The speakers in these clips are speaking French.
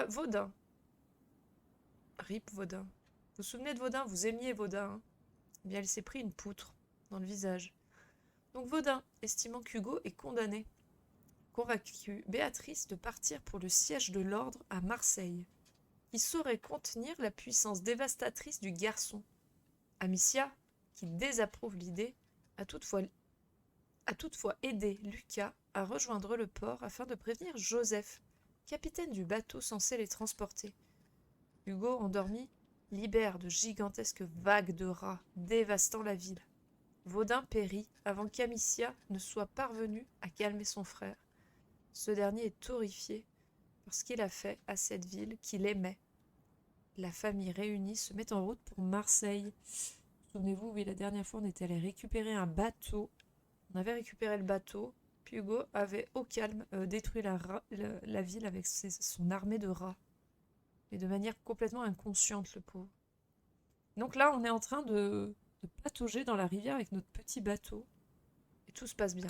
Vaudin. Rip Vaudin. Vous vous souvenez de Vaudin? Vous aimiez Vaudin, hein? Eh bien, elle s'est pris une poutre dans le visage. Donc Vaudin, estimant qu'Hugo est condamné, convaincu Béatrice de partir pour le siège de l'ordre à Marseille, qui saurait contenir la puissance dévastatrice du garçon. Amicia, qui désapprouve l'idée, a toutefois aidé Lucas à rejoindre le port afin de prévenir Joseph, capitaine du bateau censé les transporter. Hugo, endormi, libère de gigantesques vagues de rats dévastant la ville. Vaudin périt avant qu'Amicia ne soit parvenue à calmer son frère. Ce dernier est horrifié par ce qu'il a fait à cette ville qu'il aimait. La famille réunie se met en route pour Marseille. Souvenez-vous, oui, la dernière fois, on était allé récupérer un bateau. On avait récupéré le bateau, puis Hugo avait, au calme, détruit la ville avec son armée de rats. Mais de manière complètement inconsciente, le pauvre. Donc là, on est en train de patauger dans la rivière avec notre petit bateau. Et tout se passe bien.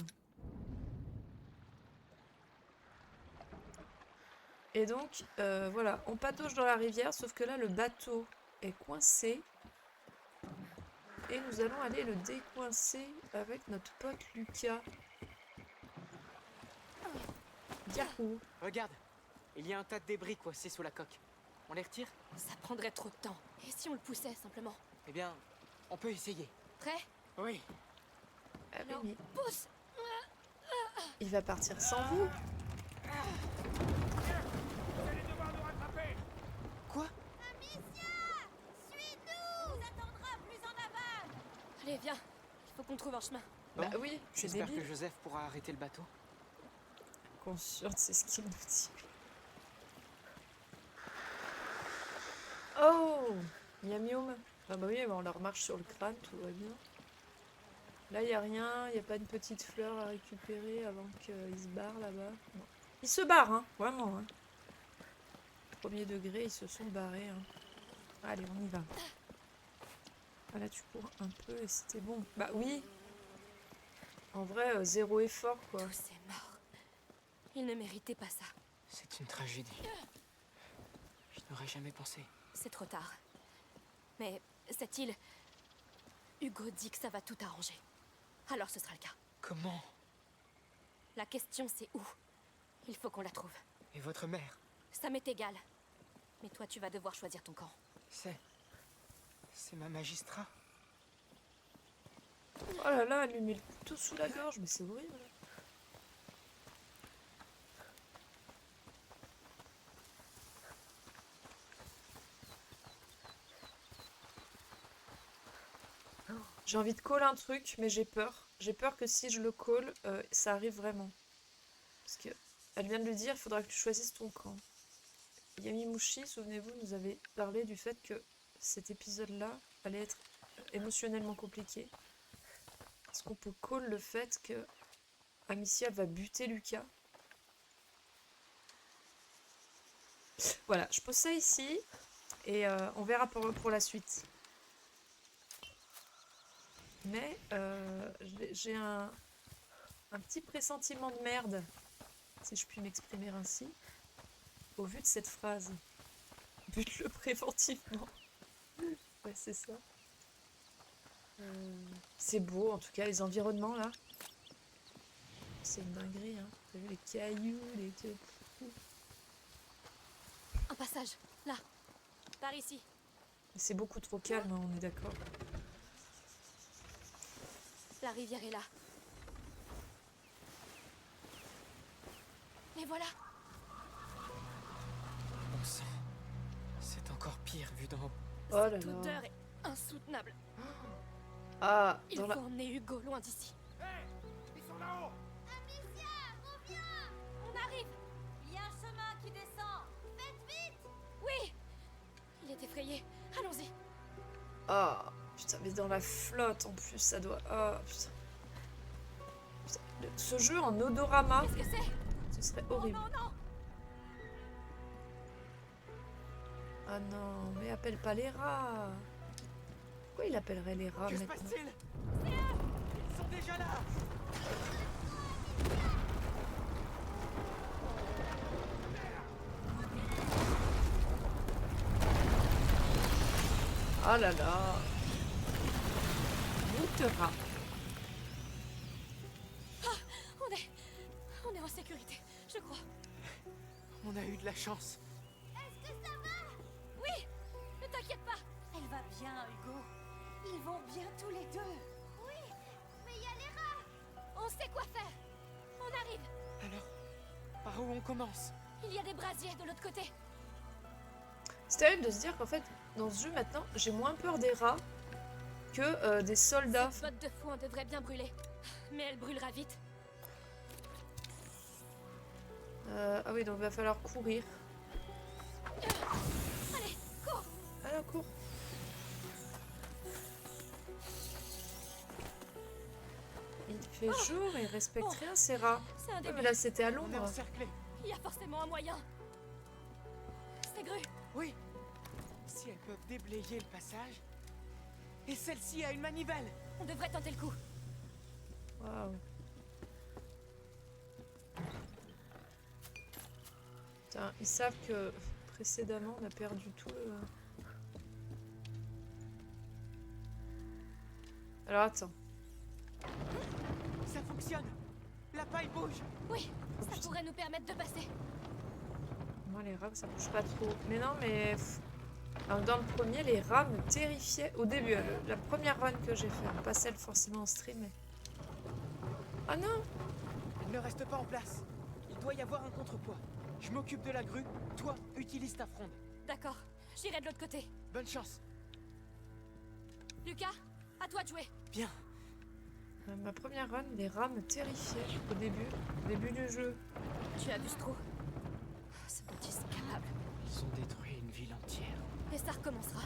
Et donc, voilà, on patauge dans la rivière, sauf que là, le bateau est coincé. Et nous allons aller le décoincer avec notre pote Lucas. Yahoo! Regarde, il y a un tas de débris coincés sous la coque. On les retire? Ça prendrait trop de temps. Et si on le poussait simplement? Eh bien, on peut essayer. Prêt? Oui. Ah, Alors, mais pousse! il va partir sans vous. Vous allez devoir nous rattraper. Quoi? Amicia! Suis-nous! On attendra plus en aval! Allez, viens. Il faut qu'on trouve un chemin. Bah oui, je suis J'espère débile. que Joseph pourra arrêter le bateau. Consciente, c'est ce qu'il nous dit. Oh! Miam miam. Ah bah oui, on leur marche sur le crâne, tout va bien. Là, il n'y a rien, il n'y a pas une petite fleur à récupérer avant qu'ils se barrent là-bas. Non. Ils se barrent, hein, vraiment. Hein. Premier degré, ils se sont barrés. Hein. Allez, on y va. Ah, là, tu cours un peu et c'était bon. Bah oui! En vrai, zéro effort, quoi. Tous ces morts. Ils ne méritaient pas ça. C'est une tragédie. Je n'aurais jamais pensé. C'est trop tard. Mais cette île... Hugo dit que ça va tout arranger. Alors ce sera le cas. Comment? La question c'est où? Il faut qu'on la trouve. Et votre mère? Ça m'est égal. Mais toi tu vas devoir choisir ton camp. C'est ma magistrat. Oh là là, elle lui met le couteau sous la gorge, mais c'est horrible. J'ai envie de coller un truc, mais j'ai peur. J'ai peur que si je le colle, ça arrive vraiment. Parce que elle vient de le dire, il faudra que tu choisisses ton camp. Yamimushi, souvenez-vous, nous avait parlé du fait que cet épisode-là allait être émotionnellement compliqué. Est-ce qu'on peut call le fait que Amicia va buter Lucas? Voilà, je pose ça ici et on verra pour la suite. Mais j'ai un petit pressentiment de merde, si je puis m'exprimer ainsi, au vu de cette phrase. Bute-le préventivement. Ouais, c'est ça. C'est beau, en tout cas, les environnements, là. C'est une dinguerie, hein. T'as vu les cailloux, les... Un passage, là. Par ici. C'est beaucoup trop calme, hein, on est d'accord. La rivière est là. Et voilà. Bon sang. C'est encore pire vu d'en haut. Oh là Cette là. odeur est insoutenable. Ah, Il dans faut la... emmener Hugo loin d'ici. Hé! Ils sont là-haut! Amicia, reviens! On arrive. Il y a un chemin qui descend! Faites vite! Oui. Il est effrayé. Allons-y. Ah, putain, mais dans la flotte, en plus, ça doit... Ah, putain. Putain, ce jeu en odorama, Qu'est-ce que c'est? ce serait Oh horrible. non, non. Ah non, mais appelle pas les rats. Pourquoi il appellerait les rats Que se maintenant? passe-t-il? Ils sont déjà là! Ah là là. Moutera. On est en sécurité, je crois. On a eu de la chance. Est-ce que ça va? Oui, ne t'inquiète pas. Elle va bien, Hugo. Ils vont bien tous les deux. Oui, mais il y a les rats. On sait quoi faire. On arrive. Alors, par où on commence? Il y a des brasiers de l'autre côté. C'est terrible de se dire qu'en fait, dans ce jeu maintenant, j'ai moins peur des rats que des soldats. Cette botte de foin devrait bien brûler. Mais elle brûlera vite. Ah oui, donc il va falloir courir. Allez, cours. Alors, cours. Il fait jour et il respecte rien, ces rats. C'est un Ouais, début. mais là, c'était à On est l'ombre. encerclés. Il y a forcément un moyen. Ces grues. Oui. Si elles peuvent déblayer le passage. Et celle-ci a une manivelle. On devrait tenter le coup. Waouh. Putain, ils savent que précédemment, on a perdu tout le... Alors, attends. Ça fonctionne. La paille bouge. Oui, Oh, ça putain. pourrait nous permettre de passer. Moi, les rats, ça bouge pas trop. Mais non, mais... pff. Alors, dans le premier, les rats me terrifiaient. Au début, la première run que j'ai fait. Pas celle forcément en stream, mais... Ah non! Elle ne reste pas en place. Il doit y avoir un contrepoids. Je m'occupe de la grue. Toi, utilise ta fronde. D'accord, j'irai de l'autre côté. Bonne chance. Lucas, à toi de jouer. Bien. Ma première run, les rats me terrifiaient au début du jeu. Tu abuses trop. Ce bêtise capable. Ils ont détruit une ville entière. Et ça recommencera.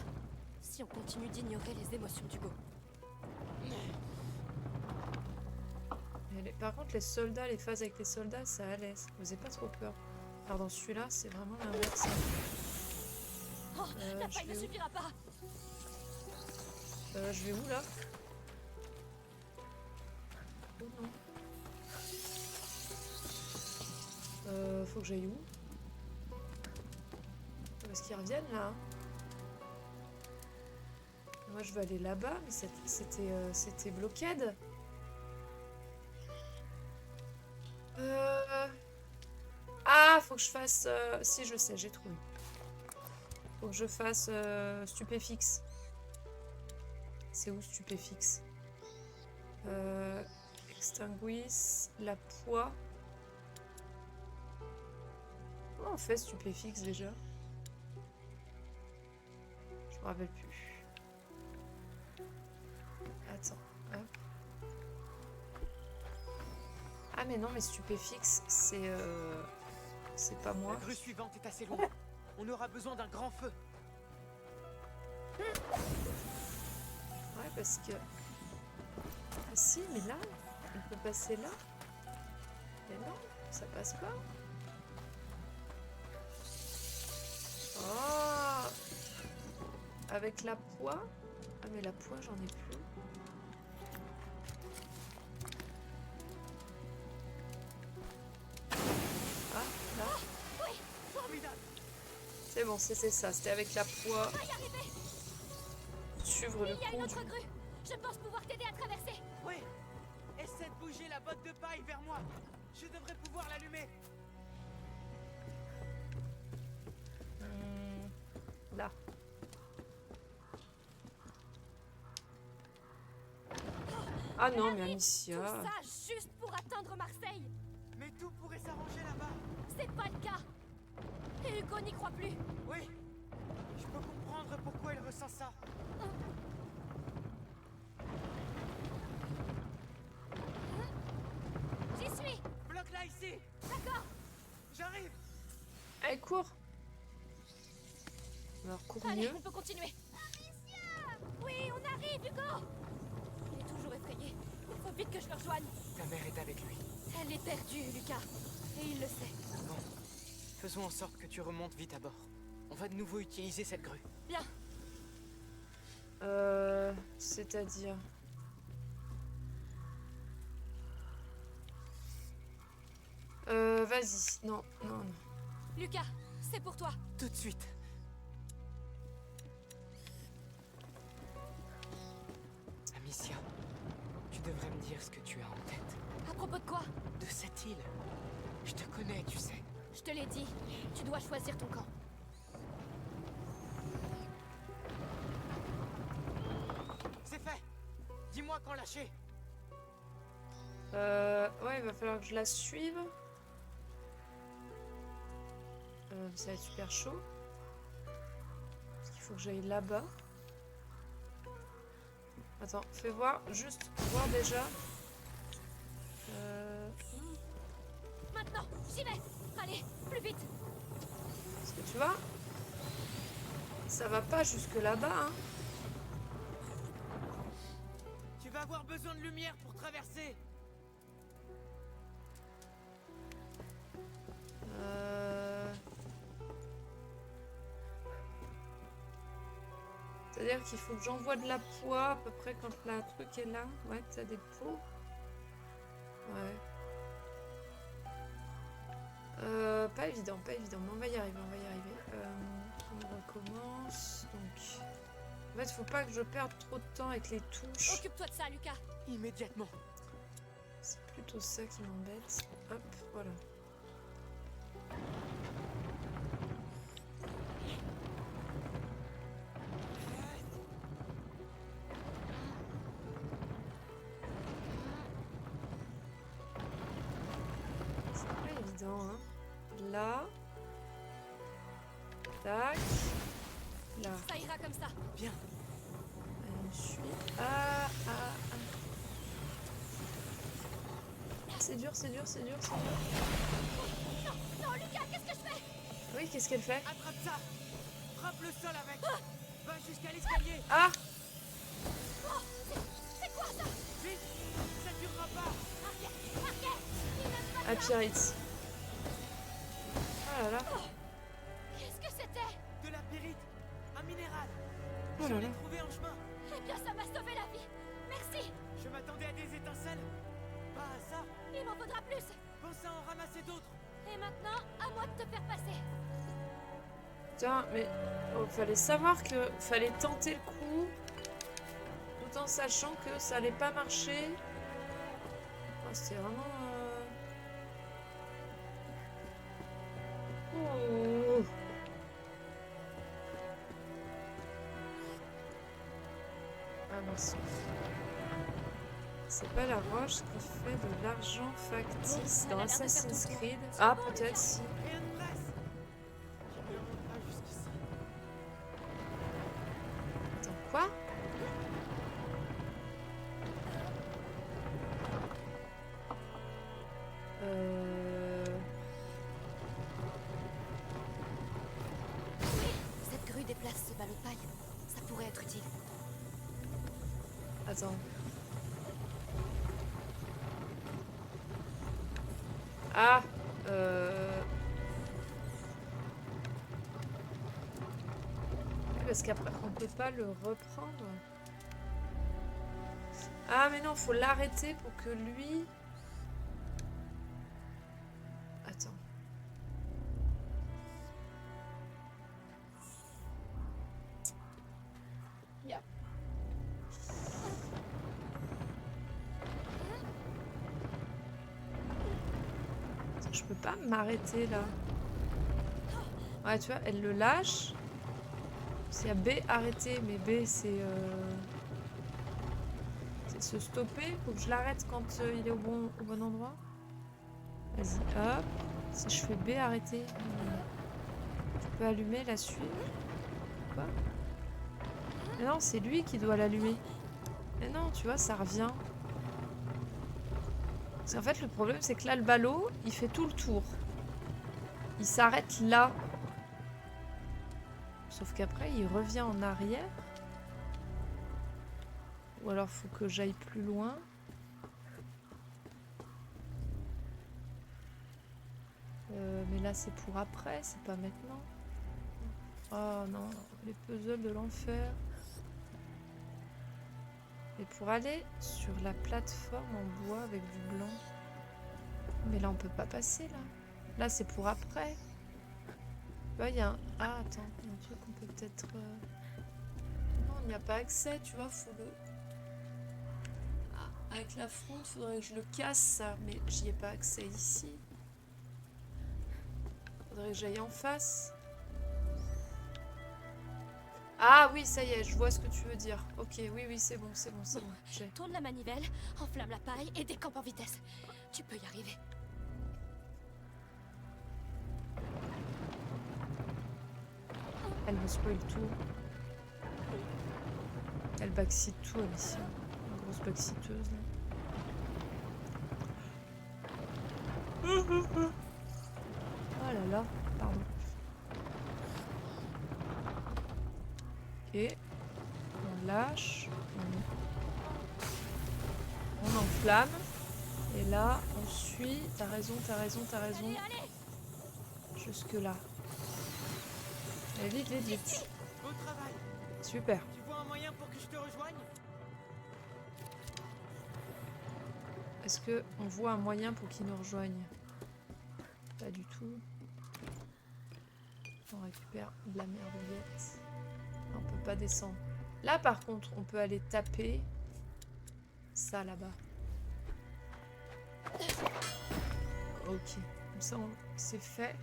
Si on continue d'ignorer les émotions d'Hugo. Par contre, les soldats, les phases avec les soldats, ça allait. Ça faisait pas trop peur. Alors dans celui-là, c'est vraiment l'inverse. Oh, la je paille ne vais où suffira pas. Je vais où là? Oh non. Faut que j'aille où? Parce qu'ils reviennent là. Moi je veux aller là-bas, mais c'était blockade. Ah, faut que je fasse... Si, je sais, j'ai trouvé. Faut que je fasse stupéfixe. C'est où stupéfixe? Extinguisse, la poix. Comment on fait stupéfixe déjà? Je me rappelle plus. Attends, hop. Ah mais non, mais stupéfixe, c'est pas moi. La grue suivante est assez loin. On aura besoin d'un grand feu. Ouais, parce que... Ah si, mais là, on peut passer là. Mais non, ça passe pas. Oh! Avec la poix. Ah mais la poix, j'en ai plus. Ah, là. Formidable. C'est bon, c'était ça. C'était avec la poix. On va y arriver. Suivre le Il y a une cours autre du... grue. Je pense pouvoir t'aider à traverser. Oui. Essaie de bouger la botte de paille vers moi. Je devrais pouvoir l'allumer. Là. Ah non, mais Tout Amicia. ça juste pour atteindre Marseille. Mais tout pourrait s'arranger là-bas. C'est pas le cas. Et Hugo n'y croit plus. Oui. Je peux comprendre pourquoi il ressent ça. J'y suis. Bloque-la ici. D'accord. J'arrive. Allez, cours. Alors, cours Allez, mieux. on peut continuer. Oui, on arrive, Hugo. Il est toujours effrayé. Il faut vite que je le rejoigne. Ta mère est avec lui. Elle est perdue, Lucas. Et il le sait. Bon. Faisons en sorte que tu remontes vite à bord. On va de nouveau utiliser cette grue. Bien. C'est-à-dire... Vas-y. Non, non, non. Lucas, c'est pour toi. Tout de suite. Amicia, tu devrais me dire ce que tu as en tête. À propos de quoi? De cette île. Je te connais, tu sais. Je te l'ai dit, tu dois choisir ton camp. C'est fait. Dis-moi quand lâcher. Ouais, il va falloir que je la suive. Ça va être super chaud. Parce qu'il faut que j'aille là-bas. Attends, fais voir, juste voir déjà. Maintenant, j'y vais. Allez, plus vite. Parce que tu vois, ça va pas jusque là-bas, hein. Tu vas avoir besoin de lumière pour traverser. C'est-à-dire qu'il faut que j'envoie de la poix à peu près quand la truc est là. Ouais, t'as des pots. Ouais. Pas évident, pas évident, mais on va y arriver, on va y arriver. On recommence, donc... En fait, faut pas que je perde trop de temps avec les touches. Occupe-toi de ça, Lucas. Immédiatement. C'est plutôt ça qui m'embête. Hop, voilà. C'est pas évident, hein. Là. Tac. Là. Ça ira comme ça. Bien. Je suis... Ah. C'est dur, c'est dur, c'est dur, c'est dur. Non, Lucas, qu'est-ce que je fais? Oui, qu'est-ce qu'elle fait? Attrape ça. Frappe le sol avec. Va jusqu'à l'escalier. Ah! C'est quoi ça? Vite. Ça durera pas. Ah, Pyrite. Oh là là. Qu'est-ce que c'était? De la pyrite. Un minéral. Oh Je là l'ai là. trouvé en chemin. Eh bien, ça m'a sauvé la vie. Merci. Je m'attendais à des étincelles. Pas à ça. Il m'en faudra plus. Pense à en ramasser d'autres. Et maintenant, à moi de te faire passer. Putain, mais oh, fallait savoir que fallait tenter le coup tout en sachant que ça allait pas marcher. Oh, c'était vraiment... Oh. Ah mince. C'est pas la roche qui fait de l'argent factice dans Assassin's Creed. Ah, peut-être si. Rien de presse. Je ne remonte pas jusqu'ici. Attends, quoi? Cette grue déplace ce ballot de paille. Ça pourrait être utile. Attends. Ah, oui, parce qu'après, on peut pas le reprendre. Ah, mais non, faut l'arrêter pour que lui... Attends. Yeah. Je peux pas m'arrêter là. Ouais, tu vois, elle le lâche. S'il y a B, arrêter. Mais B, c'est se stopper. Faut que je l'arrête quand il est au bon endroit. Vas-y, hop. Si je fais B, arrêter. Tu peux allumer, la suivre. Quoi? Mais non, c'est lui qui doit l'allumer. Mais non, tu vois, ça revient. Parce qu'en fait, le problème, c'est que là, le ballot, il fait tout le tour. Il s'arrête là. Sauf qu'après, il revient en arrière. Ou alors, faut que j'aille plus loin. Mais là, c'est pour après, c'est pas maintenant. Oh non, les puzzles de l'enfer. Et pour aller sur la plateforme en bois avec du blanc. Mais là, on peut pas passer, là. Là, c'est pour après. Tu vois, il y a un... Ah, attends, il y a un truc qu'on peut peut-être... Non, il n'y a pas accès, tu vois, faut le... Avec la fronde, faudrait que je le casse ça, mais j'y ai pas accès ici. Faudrait que j'aille en face. Ah oui, ça y est, je vois ce que tu veux dire. Ok, oui, oui, c'est bon, c'est bon, c'est bon. J'ai. Tourne la manivelle, enflamme la paille et décampe en vitesse. Tu peux y arriver. Elle me spoil tout. Elle backseat tout, Alicia. Une grosse backseateuse, là. Oh là là, pardon. Ok. On lâche. On enflamme. Et là, on suit. T'as raison, t'as raison, t'as raison. Allez, allez! Jusque là. Allez, vite, vite, vite. Beau travail. Super. Tu vois un moyen pour que je te rejoigne? Est-ce que on voit un moyen pour qu'ils nous rejoignent? Pas du tout. On récupère de la merdouillette. On peut pas descendre. Là, par contre, on peut aller taper ça là-bas. Ok. Comme ça, c'est fait.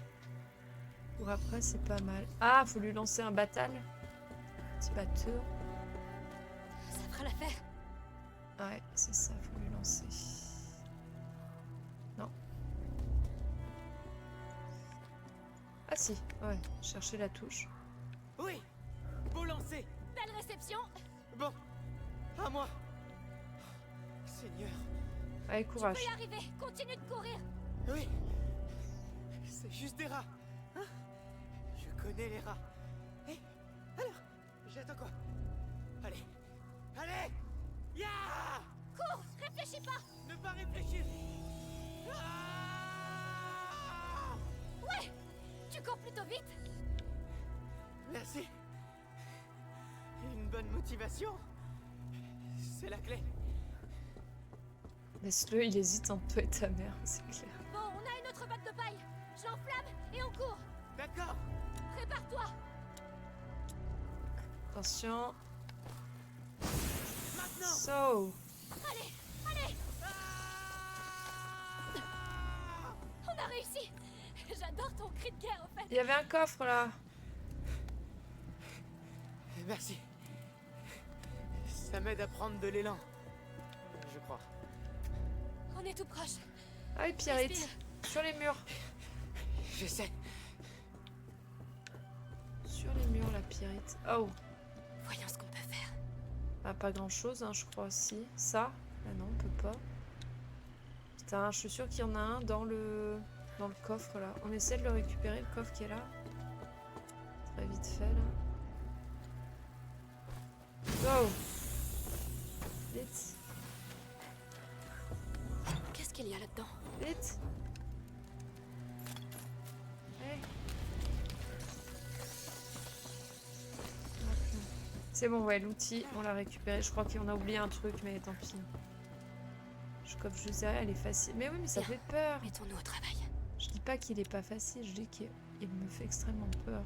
Pour après, c'est pas mal. Ah, faut lui lancer un battle. Petit batteur. Ça fera l'affaire. Ouais, c'est ça, faut lui lancer. Non. Ah si, ouais, chercher la touche. Oui. Beau lancer. Belle réception. Bon. À moi. Seigneur. Allez, courage. Tu peux y arriver. Continue de courir. Oui. C'est juste des rats. Hein? Je connais les rats. Et alors, j'attends quoi? Allez. Allez. Ya! Cours. Réfléchis pas. Ne pas réfléchir. Ah! Ouais. Tu cours plutôt vite. Merci. Une bonne motivation. C'est la clé. Laisse-le, il hésite entre toi et ta mère, c'est clair. Bon, on a une autre batte de paille. Je l'enflamme et on court. D'accord. Prépare-toi. Attention. Maintenant. So. Allez, allez. Ah! On a réussi. J'adore ton cri de guerre, au fait. Il y avait un coffre là. Merci. Ça m'aide à prendre de l'élan. Je crois. On est tout proche. Ah oui, Pierrette. Respire. Sur les murs. J'essaie. Sur les murs, la Pierrette. Oh. Voyons ce qu'on peut faire. Ah, pas grand chose, hein, je crois aussi. Ça. Ah non, on peut pas. Putain, je suis sûre qu'il y en a un dans le coffre là. On essaie de le récupérer, le coffre qui est là. Très vite fait là. Go! Vite. Qu'est-ce qu'il y a là-dedans? Vite. Hey. C'est bon, ouais, l'outil, on l'a récupéré. Je crois qu'on a oublié un truc, mais tant pis. Je coffre juste derrière, elle est facile. Mais oui, mais ça Bien. fait peur. Mettons-nous au travail. Je dis pas qu'il est pas facile, je dis qu'il me fait extrêmement peur.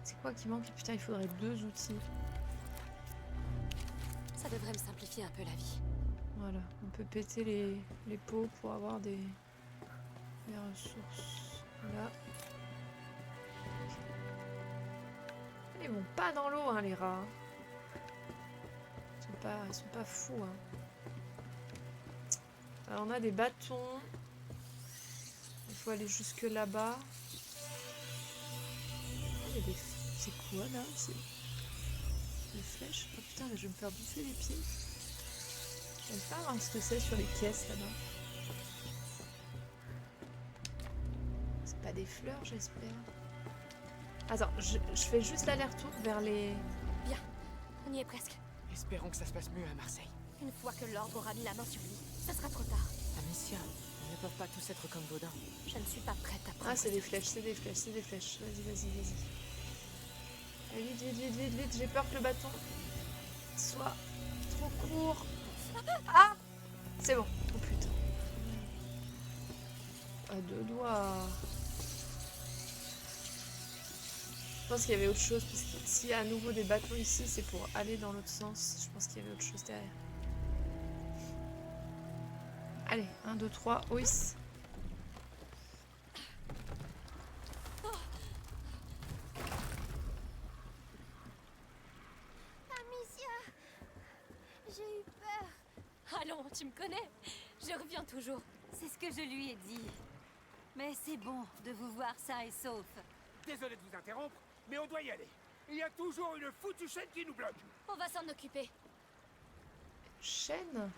C'est quoi qui manque? Putain, il faudrait 2 outils. Ça devrait me simplifier un peu la vie. Voilà, on peut péter les pots pour avoir des ressources. Là. Ils vont pas dans l'eau, hein, les rats. Ils sont pas fous, hein. Alors, on a des bâtons. Il faut aller jusque là-bas. Il y a des... C'est quoi, là? C'est des flèches? Oh putain, mais je vais me faire bouffer les pieds. J'aime pas voir ce que c'est sur les caisses, là-bas. C'est pas des fleurs, j'espère. Attends, je fais juste l'aller-retour vers les... Bien, on y est presque. Espérons que ça se passe mieux à Marseille. Une fois que l'ordre aura mis la main sur lui, ça sera trop tard. Amicia, ils ne peuvent pas tous être comme Baudin. Je ne suis pas prête à prendre. Ah, c'est des flèches, c'est des flèches, c'est des flèches. Vas-y, vas-y, vas-y. Allez, vite, vite, vite, vite, vite. J'ai peur que le bâton soit trop court. Ah! C'est bon. Oh putain. À 2 doigts. Je pense qu'il y avait autre chose, parce que s'il y a à nouveau des bâtons ici, c'est pour aller dans l'autre sens. Je pense qu'il y avait autre chose derrière. Allez, 1, 2, 3, oui. Amicia, j'ai eu peur. Allons, tu me connais. Je reviens toujours. C'est ce que je lui ai dit. Mais c'est bon de vous voir sain et sauf. Désolé de vous interrompre, mais on doit y aller. Il y a toujours une foutue chaîne qui nous bloque. On va s'en occuper. Chaîne?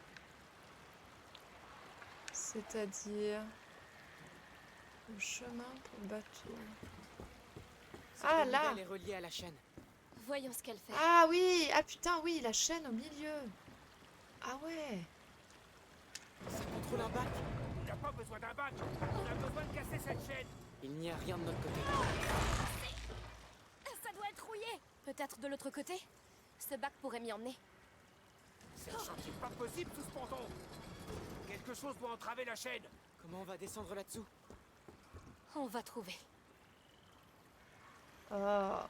C'est-à-dire... Le chemin pour le bateau. Ah, Cette là! poubelle est reliée à la chaîne. Voyons ce qu'elle fait. Ah oui! Ah putain, oui, la chaîne au milieu. Ah ouais. Ça contrôle un bac. On n'a pas besoin d'un bac. On a besoin de casser cette chaîne. Il n'y a rien de notre côté. Ça doit être rouillé. Peut-être de l'autre côté. Ce bac pourrait m'y emmener. C'est un chantier pas possible sous ce ponton. Quelque chose doit entraver la chaîne. Comment on va descendre là-dessous? On va trouver. Ah.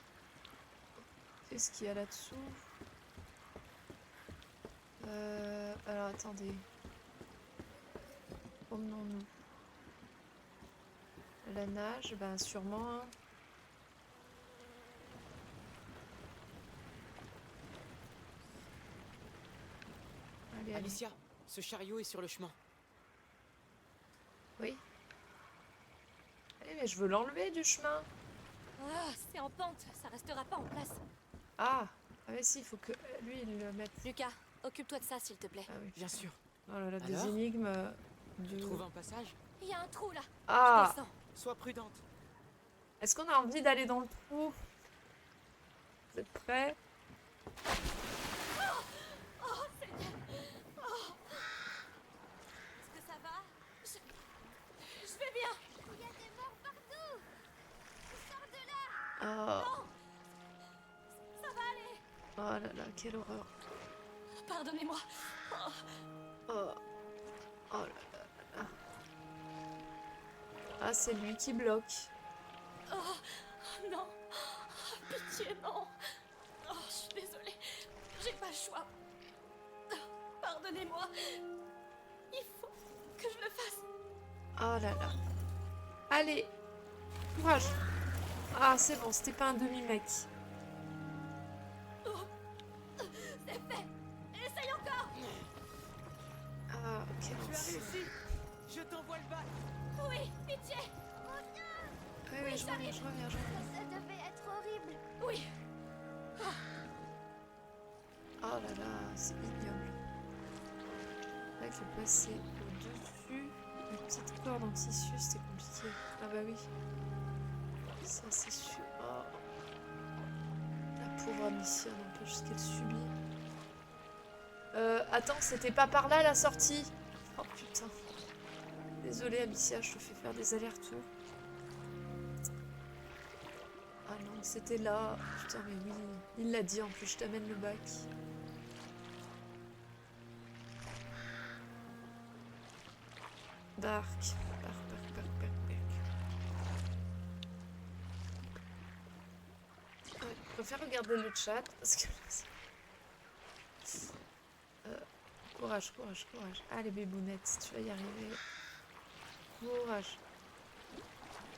Qu'est-ce qu'il y a là-dessous? Alors attendez. Promenons-nous. La nage, ben sûrement. Hein. Allez, allez. Alicia, ce chariot est sur le chemin. Oui. Eh, mais je veux l'enlever du chemin. Ah, c'est en pente. Ça restera pas en place. Ah, ah mais si, il faut que lui il le mette. Lucas, occupe-toi de ça, s'il te plaît. Ah oui. Bien sûr. Oh là là, des Alors énigmes de. Trouve un passage. Il y a un trou là. Ah, Descends. Sois prudente. est-ce qu'on a envie d'aller dans le trou? Vous êtes prêts? Est-ce que ça va Je vais bien. Il y a des morts partout. Sors de là. Oh, Ça va aller. oh là là, quelle horreur. Pardonnez-moi. Oh, oh là là là. Ah, c'est lui qui bloque. Oh, non. Pitié, non. Oh, je suis désolée. J'ai pas le choix. Pardonnez-moi. Il faut que je le fasse. Oh là là. Allez, courage. Ah, c'est bon, c'était pas un demi-mec. C'est fait. Essaye encore. Ah, quel Tu as enfer. réussi. Je t'envoie le bac. Oui, pitié. Oui, oui, je reviens, je reviens, je reviens. Ça devait être horrible. Oui. Oh là là, c'est ignoble. Là, qu'il est passé au-dessus. La petite corde en tissu, c'était compliqué. Ah bah oui. Ça, c'est sûr. Oh. La pauvre Amicia, n'empêche ce qu'elle subit. Attends, c'était pas par là la sortie? Oh putain. Désolée Amicia, je te fais faire des allers-retours. Ah non, c'était là. Putain, mais oui. Il l'a dit en plus, je t'amène le bac. Bark. Bark. Ouais, je préfère regarder le chat parce que... courage. Allez bébounettes, tu vas y arriver. Courage.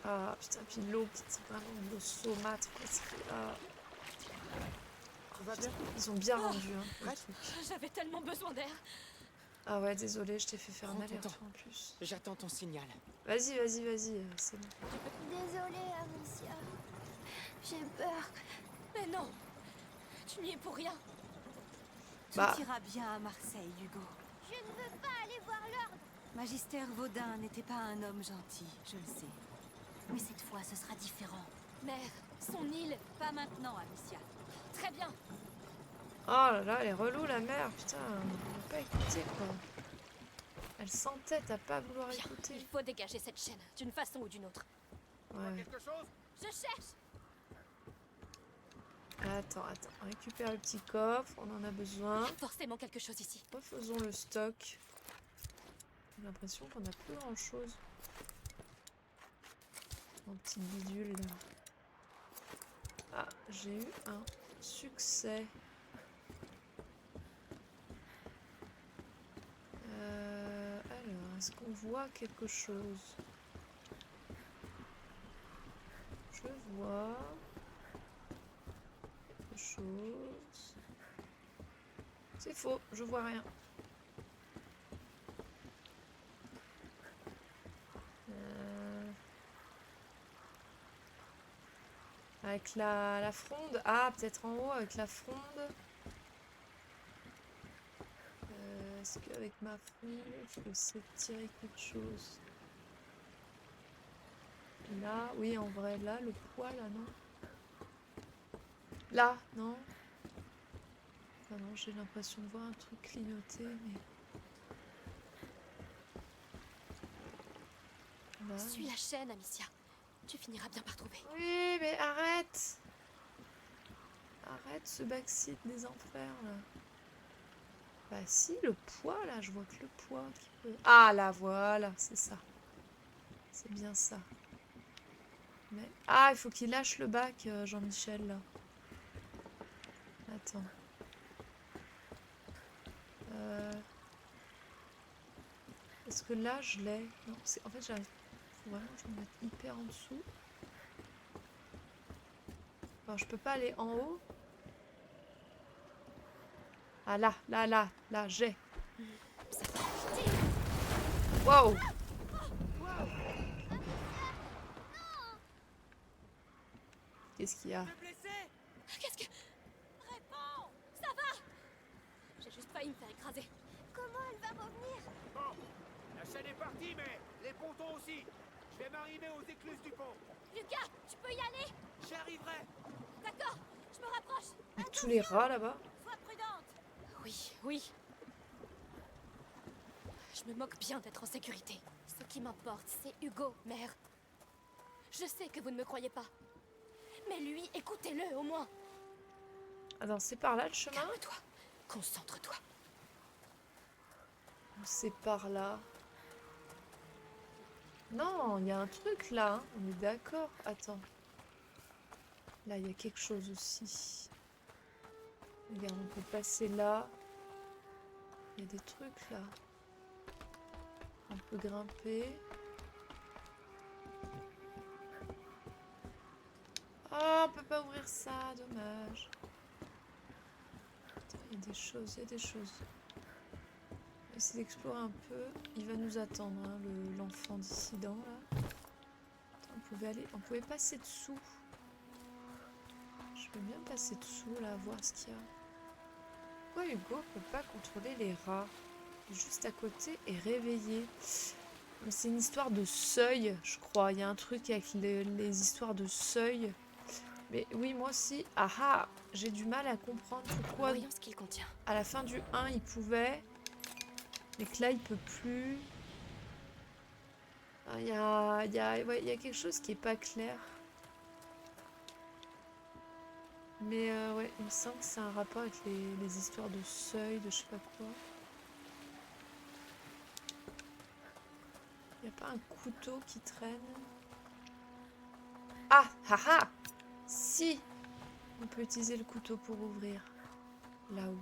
Ah putain, puis l'eau qui est vraiment de l'eau saumâtre. Quoi. Ah. Tout va bien? Ils ont bien rendu hein, le Prête? truc. J'avais tellement besoin d'air. Ah ouais, désolé, je t'ai fait faire un Prends ton aller-retour temps. en plus. J'attends ton signal. Vas-y, c'est bon. Désolée, Amicia. J'ai peur. Mais non. Tu n'y es pour rien. Tout Bah. ira bien à Marseille, Hugo. Je ne veux pas aller voir l'ordre. Magister Vaudin n'était pas un homme gentil, je le sais. Mais cette fois, ce sera différent. Mère, son île. Pas maintenant, Amicia. Très bien. Oh là là, elle est relou la mère, putain, on va pas écouter quoi. Elle s'entête à pas vouloir Bien. écouter. Il faut dégager cette chaîne, d'une façon ou d'une autre. Ouais. Quelque chose? Je cherche. Attends, récupère le petit coffre, on en a besoin. Il y a forcément quelque chose ici. Refaisons le stock. J'ai l'impression qu'on a plus grand chose. Mon petit bidule là. Ah, j'ai eu un succès. Alors, est-ce qu'on voit quelque chose? Je vois quelque chose. C'est faux, je vois rien. Avec la fronde. Ah, peut-être en haut avec la fronde. Est-ce qu'avec ma fronde, je peux essayer de tirer quelque chose? Là, oui, en vrai, là, le poids, là, non? Là, non? Ah non, j'ai l'impression de voir un truc clignoter, mais... Là. Suis la chaîne, Amicia. Tu finiras bien par trouver. Oui, mais arrête! Arrête ce backseat des enfers, là. Bah si, le poids, là, je vois que le poids qui peut... Ah, là, voilà, c'est ça. C'est bien ça. Mais... Ah, il faut qu'il lâche le bac, Jean-Michel, là. Attends. Est-ce que là, je l'ai? Non, c'est... En fait, j'arrive... Faut vraiment que je me mette hyper en dessous. Enfin, je peux pas aller en haut. Ah, là, j'ai. Wow! Qu'est-ce qu'il y a? Qu'est-ce que... Réponds! Ça va? J'ai juste failli me faire écraser. Comment elle va revenir? Bon, la chaîne est partie, mais les pontons aussi. Je vais m'arriver aux écluses du pont. Lucas, tu peux y aller? J'y arriverai. D'accord, je me rapproche. Avec tous les rats là-bas. Sois prudente. Oui, oui. Je me moque bien d'être en sécurité. Ce qui m'importe, c'est Hugo, mère. Je sais que vous ne me croyez pas. Mais lui, écoutez-le au moins. Attends, c'est par là le chemin? Calme-toi. Concentre-toi. C'est par là. Non, il y a un truc là, hein. On est d'accord. Attends. Là, il y a quelque chose aussi. Regarde, on peut passer là. Il y a des trucs là. On peut grimper. Oh, on peut pas ouvrir ça, dommage. Attends, il y a des choses, il y a des choses. On va essayer d'explorer un peu. Il va nous attendre, hein, l'enfant dissident là. Attends, on pouvait passer dessous. Je peux bien passer dessous là, voir ce qu'il y a. Pourquoi Hugo peut pas contrôler les rats? Juste à côté et réveillé. C'est une histoire de seuil, je crois. Il y a un truc avec les histoires de seuil. Mais oui, moi aussi. Ah ah, j'ai du mal à comprendre pourquoi Voyons ce qu'il contient. à la fin du 1 il pouvait, mais que là il peut plus. Il y a quelque chose qui est pas clair. Mais ouais, il me semble que c'est un rapport avec les histoires de seuil, de je sais pas quoi. Il n'y a pas un couteau qui traîne? Ah, haha! Si! On peut utiliser le couteau pour ouvrir. Là-haut.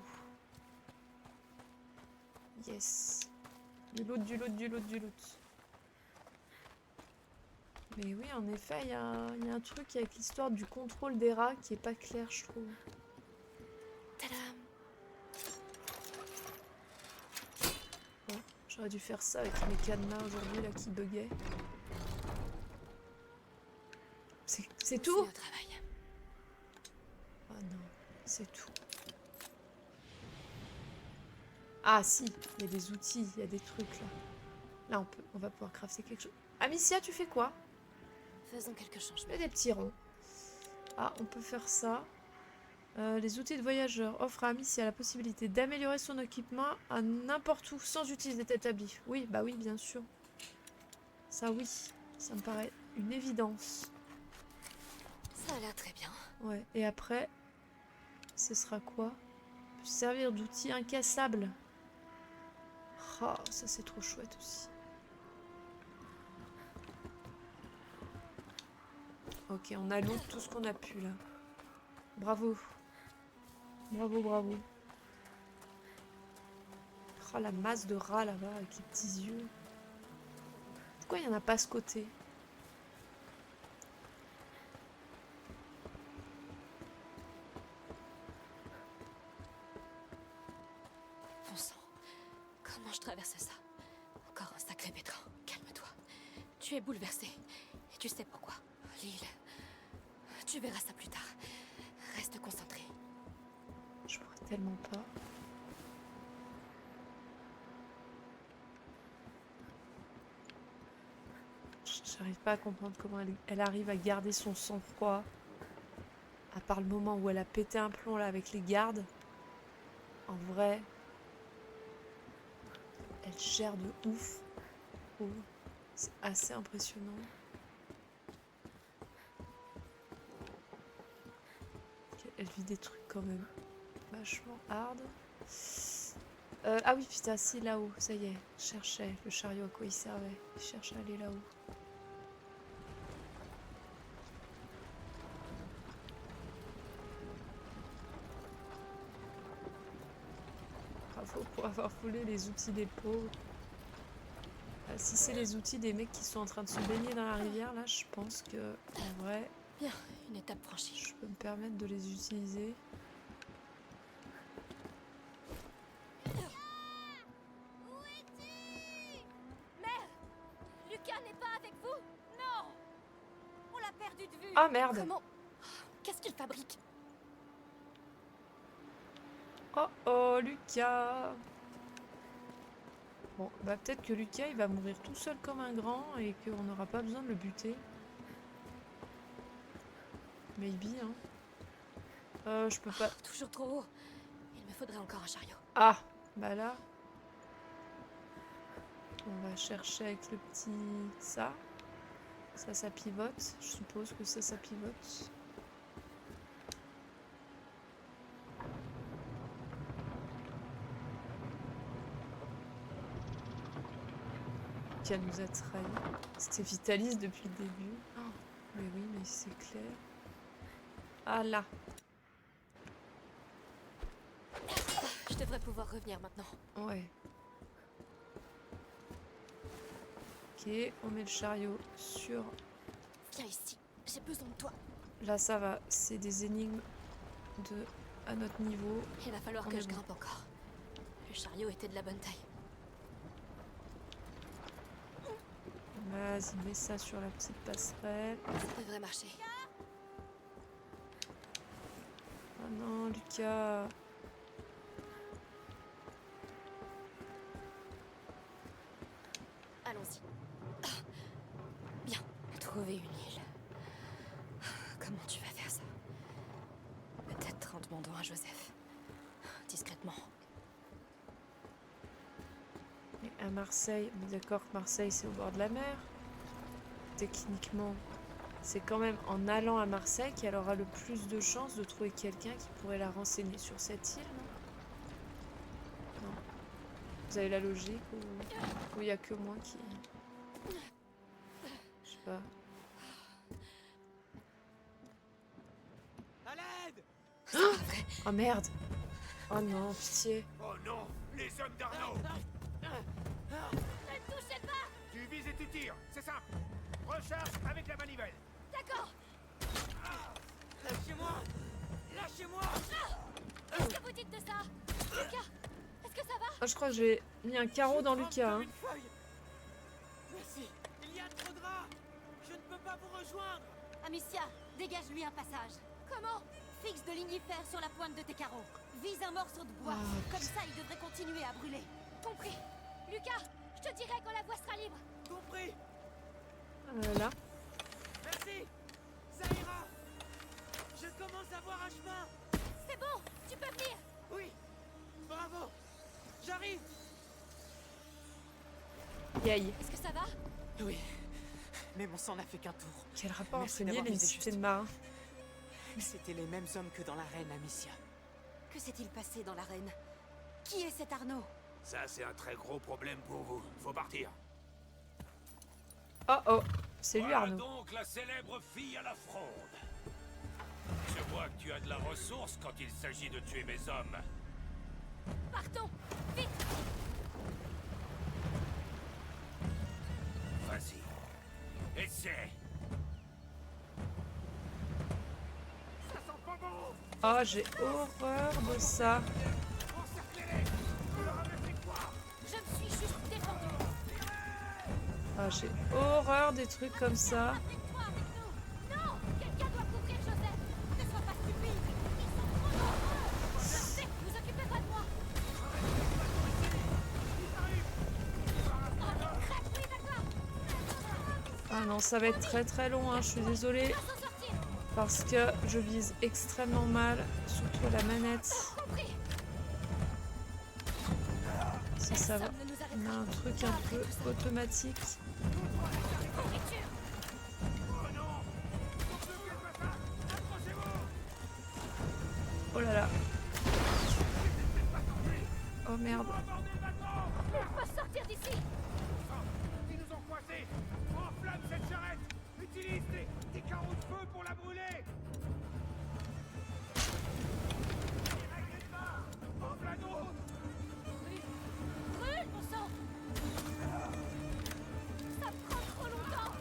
Yes. Du loot, du loot, du loot, du loot. Mais oui, en effet, il y a un truc avec l'histoire du contrôle des rats qui est pas clair, je trouve. Tadam! Bon, j'aurais dû faire ça avec mes cadenas aujourd'hui, là, qui buguaient. C'est tout? C'est au travail. Ah non, c'est tout. Ah si, il y a des outils, il y a des trucs là. Là, on va pouvoir crafter quelque chose. Amicia, tu fais quoi? Faisons quelques Je changements. mets des petits ronds. Ah, on peut faire ça. Les outils de voyageur offrent à Amicia la possibilité d'améliorer son équipement à n'importe où sans utiliser d'établi. Oui, bah oui, bien sûr. Ça oui, ça me paraît une évidence. Ça a l'air très bien. Ouais, et après, ce sera quoi? Servir d'outil incassable. Ah, ça c'est trop chouette aussi. Ok, on a loot tout ce qu'on a pu là. Bravo. Bravo, bravo. Oh, la masse de rats là-bas avec les petits yeux. Pourquoi il n'y en a pas à ce côté? Bon sang, comment je traverse ça? Encore un sacré pétrin. Calme-toi. Tu es bouleversé. Et tu sais pourquoi. Lille, tu verras ça plus tard. Reste concentré. Je pourrais tellement pas. J'arrive pas à comprendre comment elle arrive à garder son sang-froid. À part le moment où elle a pété un plomb là avec les gardes. En vrai, elle gère de ouf. Oh, c'est assez impressionnant. Ok, elle vit des trucs quand même vachement hard. Ah oui, putain, si, là-haut, ça y est, je cherchais le chariot à quoi il servait. Il cherche à aller là-haut. Bravo pour avoir volé les outils des pauvres. Si c'est les outils des mecs qui sont en train de se baigner dans la rivière, là, je pense que, en vrai, Bien, une étape franchie. je peux me permettre de les utiliser. Mère, Lucas n'est pas avec vous? Non! On l'a perdu de vue. Ah merde! Comment? Qu'est-ce qu'il fabrique? Oh oh, Lucas! Bon, bah peut-être que Lucas, il va mourir tout seul comme un grand et qu'on n'aura pas besoin de le buter. Maybe, hein. Je peux pas... Toujours trop haut. Il me faudrait encore un chariot. Ah! Bah là... On va chercher avec le petit... Ça. Ça pivote. Je suppose que ça pivote. Qui nous a trahis. C'était Vitalis depuis le début. Oh, mais oui, mais c'est clair. Ah là. Je devrais pouvoir revenir maintenant. Ouais. Ok, on met le chariot sur... Viens ici, j'ai besoin de toi. Là, ça va. C'est des énigmes à notre niveau. Il va falloir On que est je bon. grimpe encore. Le chariot était de la bonne taille. Vas-y, mets ça sur la petite passerelle. Ça devrait marcher. Oh non, Lucas. Allons-y. Bien, trouver une île. Comment tu vas faire ça? Peut-être en demandant à Joseph. Discrètement. Et à Marseille, on est d'accord que Marseille, c'est au bord de la mer. Techniquement, c'est quand même en allant à Marseille qu'elle aura le plus de chances de trouver quelqu'un qui pourrait la renseigner sur cette île, non? Non. Vous avez la logique ou il n'y a que moi qui... Je sais pas. À l'aide! C'est pas vrai. Oh merde! Oh non, pitié. Oh non, les hommes d'Arnaud! Ne touchez pas! Tu vises et tu tires, c'est simple. Recharge avec la manivelle. D'accord! Lâchez-moi! Lâchez-moi! Qu'est-ce que vous dites de ça? Lucas, est-ce que ça va? Ah, je crois que j'ai mis un carreau dans Je trempe Lucas. comme Hein. une feuille. Merci. Il y a trop de rats. Je ne peux pas vous rejoindre. Amicia, dégage-lui un passage. Comment? Fixe de ligifère sur la pointe de tes carreaux. Vise un morceau de bois. Oh, Comme ça, il devrait continuer à brûler. Compris. Lucas, je te dirai quand la voie sera libre. Compris. Là. Merci. Ça ira. Je commence à voir un chemin. C'est bon, tu peux venir. Oui. Bravo. J'arrive. Yay. Est-ce que ça va? Oui. Mais mon sang n'a fait qu'un tour. Quel rapport Merci entre Niel d'avoir et une visé cité juste. de marins? C'était les mêmes hommes que dans l'arène, Amicia. Que s'est-il passé dans l'arène? Qui est cet Arnaud? Ça, c'est un très gros problème pour vous. Faut partir. Oh oh, c'est lui Voilà Arnaud. donc la célèbre fille à la fronde. Je vois que tu as de la ressource quand il s'agit de tuer mes hommes. Partons. Vite. Vas-y. laisser. Ça sent pas bon. Oh, j'ai horreur de ça. Encerclez-les. Vous leur avez fait quoi? Je me suis juste défendue. Ah, j'ai horreur des trucs comme ça. Abrite-toi avec nous. Non, quelqu'un doit couvrir Joseph. Ne sois pas stupide. Ils sont trop nombreux. Je sais, vous occupez pas de moi. Oh, crête, oui, d'accord. Ah non, ça va être très très long, hein, je suis désolée. Faut s'en sortir. Parce que je vise extrêmement mal, surtout à la manette. Compris. Si ça va. Personne ne nous On a arrêtera. un truc un peu automatique. Nourriture. Oh là là. Oh merde. Faut sortir d'ici. Ils nous ont coincés. Enflamme cette charrette. Utilise des carreaux de feu pour la brûler. Enflamme d'autres. Brûle, mon sang. Ça prend trop longtemps.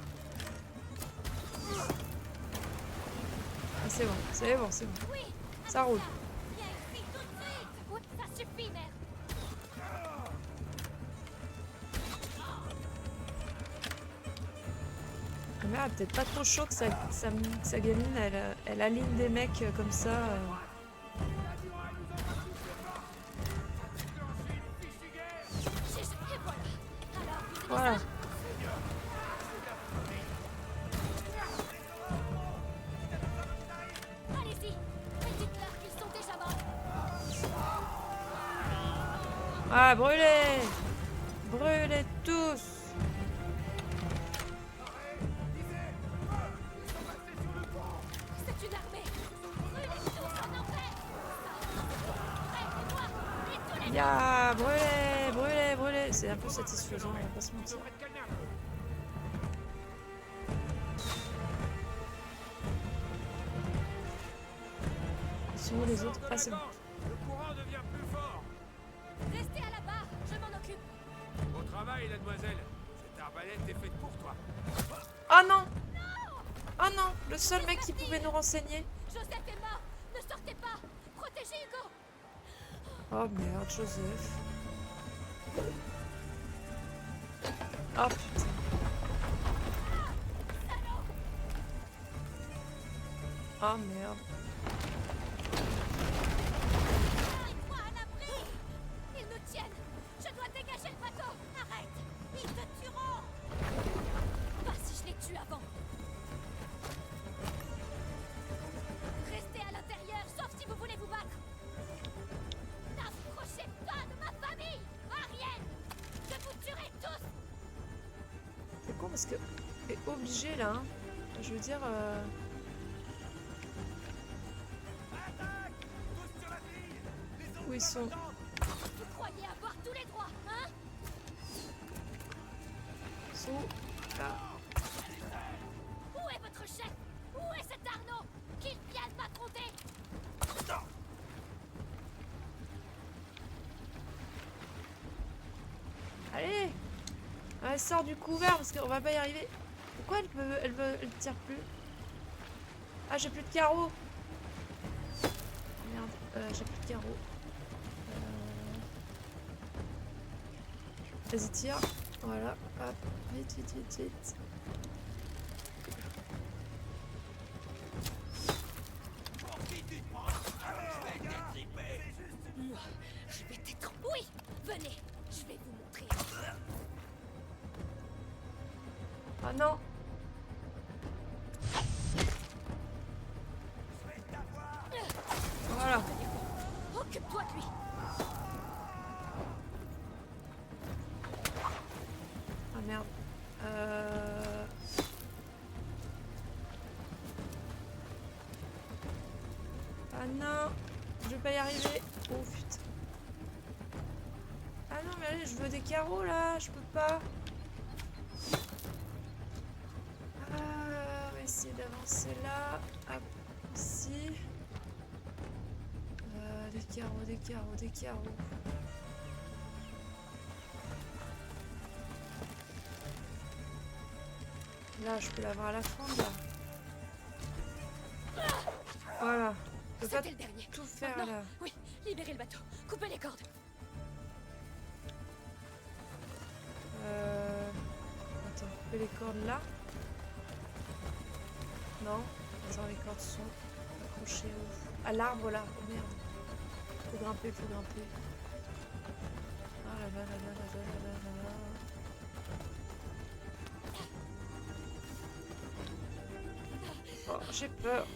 Ah, c'est bon, c'est bon, c'est bon. Oui. Ça roule. Viens ici tout de suite. Oui, ça suffit, merde. La mère a peut-être pas trop chaud que sa gamine, elle aligne des mecs comme ça. Et voilà. Alors, vous aimez Voilà. ça? Allez-y. Et dites-leur qu'ils sont déjà morts. Ah, brûlez! Brûlez tous! C'est une armée. Brûlez tous en enfer. Prêtez-moi. Et tous les Ya, brûlez, brûlez, brûlez! C'est un peu satisfaisant, on va pas se mentir. Devrait te calmer un peu. Ils sont où les autres? De Ah, c'est bon. la gorge. Le courant devient plus fort. Restez à la barre. Je m'en occupe. Au travail, mademoiselle. Cette arbalète est faite pour toi. Oh non! Oh non! Le seul mec qui pouvait nous renseigner. Joseph est mort. Ne sortez pas. Protégez Hugo. Oh merde, Joseph. Oh putain. Oh merde. Moi à l'abri. Ils nous tiennent. Je dois dégager le bateau. Arrête. Ils te tueront. Pas si je les tue avant. Restez à l'intérieur, sauf si vous voulez vous battre. N'approchez pas de ma famille. Ariel. Je vous tuerai tous. C'est con parce que est obligé là. Hein. Je veux dire. Où ils sont? Vous croyez avoir tous les droits, hein? Ils sont où? Là. Où est votre chef? Où est cet Arnaud? Qu'il vienne m'affronter. Allez! Elle sort du couvert parce qu'on va pas y arriver. Pourquoi elle tire plus? Ah, j'ai plus de carreaux. Merde, j'ai plus de carreaux. Vas-y, tire. Voilà, hop, vite, vite, vite, vite. Moi, je vais t'être... Oui, venez, je vais vous montrer. Ah non! Voilà. Occupe-toi de lui. Ah merde. Ah non! Je vais pas y arriver. Oh putain. Ah non, mais allez, je veux des carreaux là, je peux pas. On va essayer d'avancer là. Hop, ici. Des carreaux, des carreaux, des carreaux. Là, je peux l'avoir à la fin, là. Voilà. Je peux pas C'était le dernier. tout faire, Maintenant, là. oui, libérez le bateau. Coupez les cordes. Attends, couper les cordes là. Non, genre les cordes sont accrochées à l'arbre là. Oh merde. Faut grimper, faut grimper. Ah là là là là là là là là là. Oh, j'ai peur.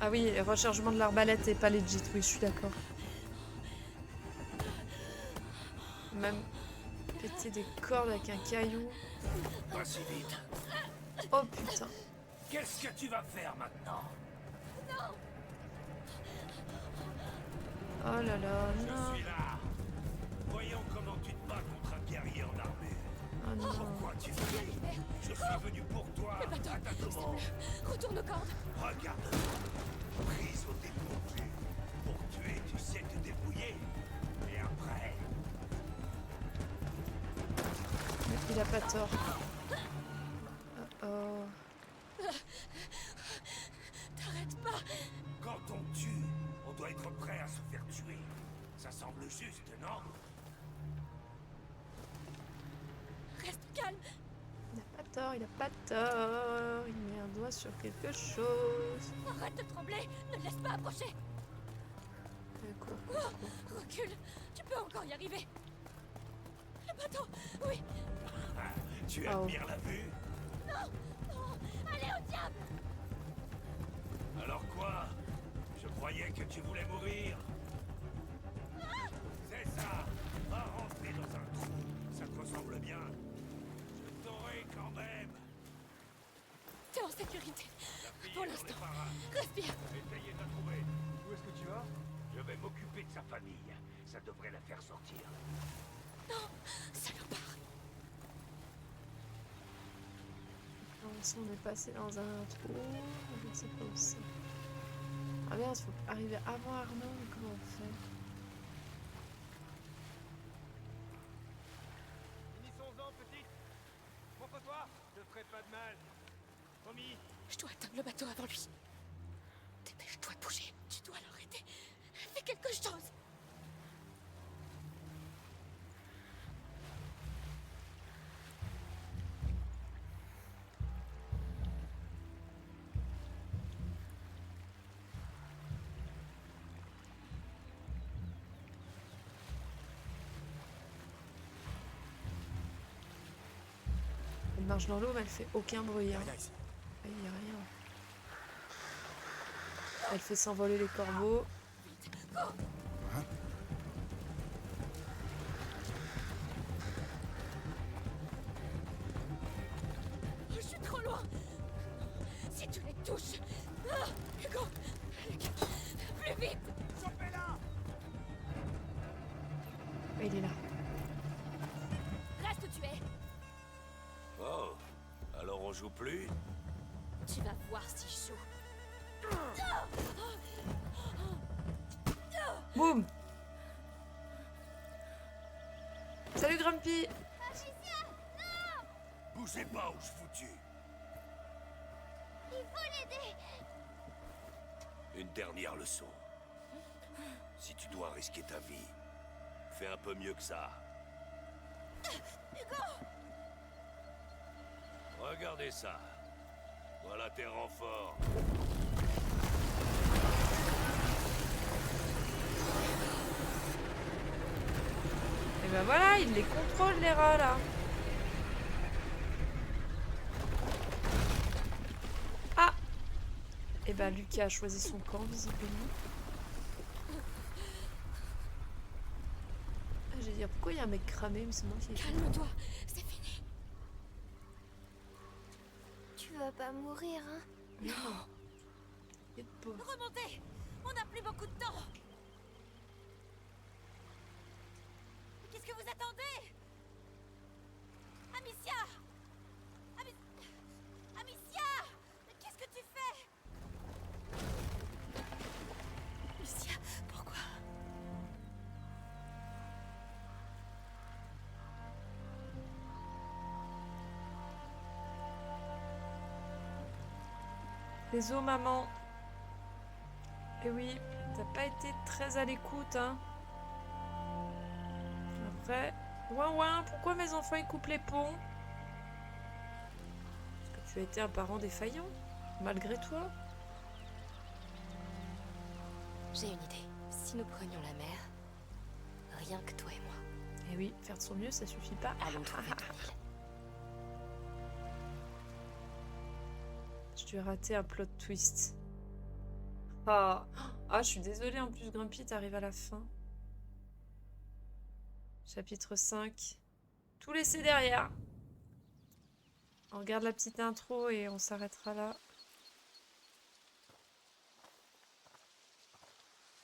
Ah oui, le rechargement de l'arbalète est pas legit, oui, je suis d'accord. Même péter des cordes avec un caillou. Pas si vite. Oh putain. Qu'est-ce que tu vas faire maintenant? Oh là là, non. Je suis là. Voyons comment tu te bats contre un guerrier en armure. Oh non. Pourquoi tu fais? Je suis venu pour toi. Le bateau. À ta demande. Retourne aux cordes. Regarde-moi. Prise au dépourvu. Pour tuer, tu sais te débrouiller. Et après, Il a pas tort. Oh oh. T'arrêtes pas. quand on tue, on doit être prêt à se faire tuer. Ça semble juste, non? Reste calme. Il a pas tort, il a pas tort. Il met un doigt sur quelque chose. Arrête de trembler. Ne laisse pas approcher. Cours. Recule. Tu peux encore y arriver. Le bateau. Oui. Ah, tu Oh. admires la vue? Allez au diable. Alors quoi? Je croyais que tu voulais mourir. C'est ça. Va rentrer dans un trou. Ça te ressemble bien. Je t'aurai quand même. T'es en sécurité. La fille Pour est dans l'instant. les parages. Respire. Essayez de la trouver. Où est-ce que tu vas? Je vais m'occuper de sa famille. Ça devrait la faire sortir. Salopard. On est passé dans un trou. Je ne sais pas où c'est. Ah merde, il faut arriver avant Arnaud. Mais comment on fait? Finissons-en, petite. Montre-toi, je te ferai pas de mal. Promis. Je dois atteindre le bateau avant lui. Dépêche-toi de bouger. Tu dois l'arrêter. Fais quelque chose. Elle marche dans l'eau, mais elle fait aucun bruit. Hein. Il n'y a rien. Elle fait s'envoler les corbeaux. Je suis trop loin. Si tu les touches. Hugo. Plus vite. Chopez-la! Il est là. Reste où tu es. Oh, alors on joue plus? Tu vas voir si je joue. Boum. Salut Grumpy. Bougez pas ou je foutu. Il faut l'aider. Une dernière leçon. Si tu dois risquer ta vie, fais un peu mieux que ça. Regardez ça. Voilà tes renforts. Et ben voilà, il les contrôle les rats là. Ah. Et ben Lucas a choisi son camp visiblement. Ah, j'ai dit pourquoi il y a un mec cramé, mais c'est moi qui ai fait. Calme-toi. C'est fini. Tu vas pas mourir, hein? Non. Et pauvre. Remontez. On n'a plus beaucoup de temps. Qu'est-ce que vous attendez? Amicia! Amicia! Qu'est-ce que tu fais? Lucia, pourquoi? Désolé, maman. Et oui, t'as pas été très à l'écoute, hein. Après... Ouin ouin, pourquoi mes enfants ils coupent les ponts? Parce que tu as été un parent défaillant, malgré toi. J'ai une idée. Si nous prenions la mer, rien que toi et moi, Et oui, faire de son mieux, ça suffit pas. allons trouver ton île. Je vais rater un plot twist. Ah, je suis désolée, en plus Grumpy t'arrives à la fin. Chapitre 5. Tout laisser derrière. On regarde la petite intro et on s'arrêtera là.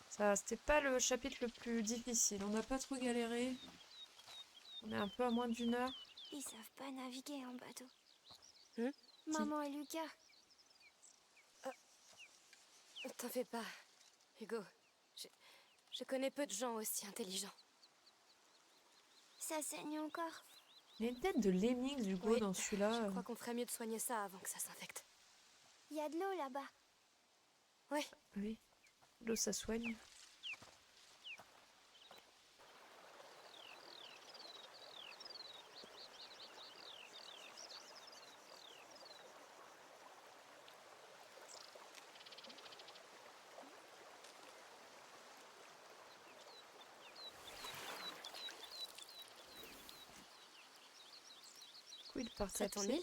Ça, c'était pas le chapitre le plus difficile. On n'a pas trop galéré. On est un peu à moins d'1 heure. Ils savent pas naviguer en bateau. Hein? Maman et Lucas. T'en fais pas, Hugo. Je connais peu de gens aussi intelligents. Ça saigne encore. Il y a une tête de lemmings Hugo Oui, dans celui-là. Je crois qu'on ferait mieux de soigner ça avant que ça s'infecte. Il y a de l'eau là-bas. Oui, Oui. L'eau, ça soigne. Du coup, ils partent à c'est ton pied. île?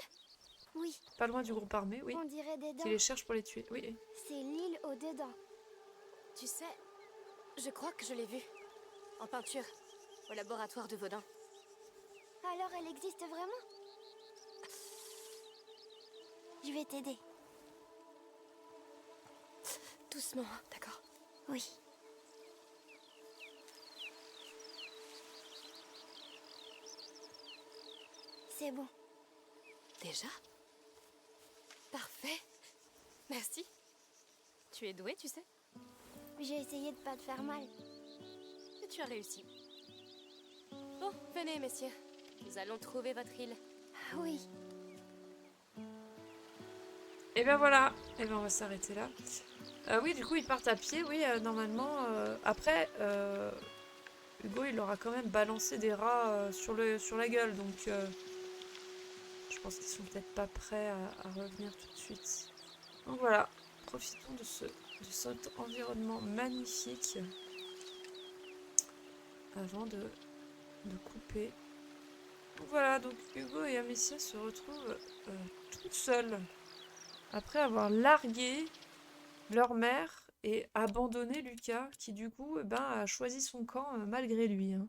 Oui, Pas loin du groupe armé, oui. on dirait des dents. Qui les cherche pour les tuer. Oui. C'est l'île au-dedans. Tu sais, je crois que je l'ai vue. En peinture, au laboratoire de Vaudin. Alors elle existe vraiment? Je vais t'aider. Doucement, hein, d'accord? Oui. C'est bon. Déjà? Parfait. Merci. Tu es douée, tu sais. J'ai essayé de pas te faire mal. Et tu as réussi. Bon, venez, messieurs. Nous allons trouver votre île. Ah oui. Et ben voilà. Et ben on va s'arrêter là. Oui, du coup, ils partent à pied. Oui, normalement. Après, Hugo, il leur a quand même balancé des rats sur la gueule. Donc, je pense qu'ils sont peut-être pas prêts à revenir tout de suite. Donc voilà. Profitons de cet environnement magnifique avant de couper. Donc voilà, donc Hugo et Amicia se retrouvent toutes seules après avoir largué leur mère et abandonné Lucas qui du coup a choisi son camp malgré lui. Hein.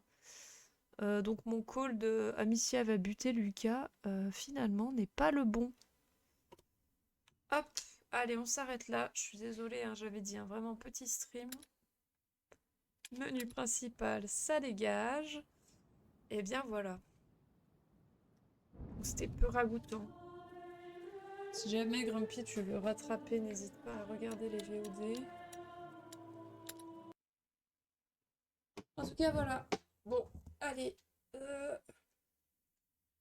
Donc mon call de Amicia va buter Lucas finalement n'est pas le bon. Hop, allez on s'arrête là. Je suis désolée, hein, j'avais dit un vraiment petit stream. Menu principal, ça dégage. Et bien voilà. C'était peu ragoûtant. Si jamais Grumpy tu veux rattraper, n'hésite pas à regarder les VOD. En tout cas voilà. Bon, allez.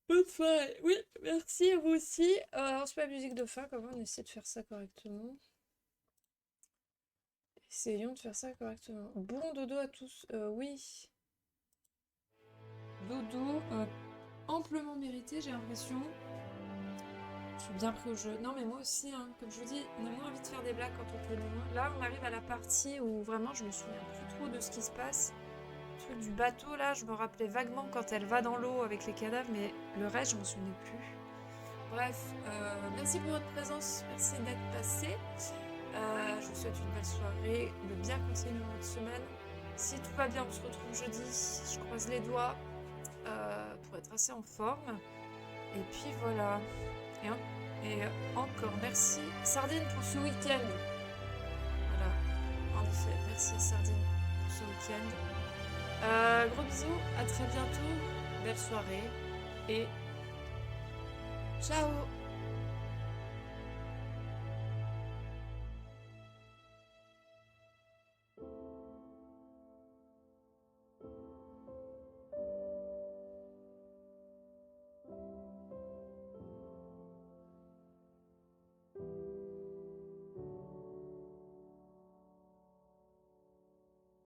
Bonne soirée. Oui, merci à vous aussi. On se met la musique de fin, comment on essaie de faire ça correctement. Essayons de faire ça correctement. Bon dodo à tous. Oui. Dodo amplement mérité, j'ai l'impression. Je suis bien pris au jeu. Non mais moi aussi, hein, comme je vous dis, on a moins envie de faire des blagues quand on est loin. Là, on arrive à la partie où vraiment je me souviens plus trop de ce qui se passe. Le truc du bateau, là, je me rappelais vaguement quand elle va dans l'eau avec les cadavres, mais le reste, je m'en souvenais plus. Bref, merci pour votre présence, merci d'être passé. Je vous souhaite une belle soirée, de bien continuer votre semaine. Si tout va bien, on se retrouve jeudi. Je croise les doigts pour être assez en forme. Et puis voilà. Et encore, merci Sardine pour ce week-end. Voilà, en effet, merci Sardine pour ce week-end. Gros bisous, à très bientôt. Belle soirée et ciao.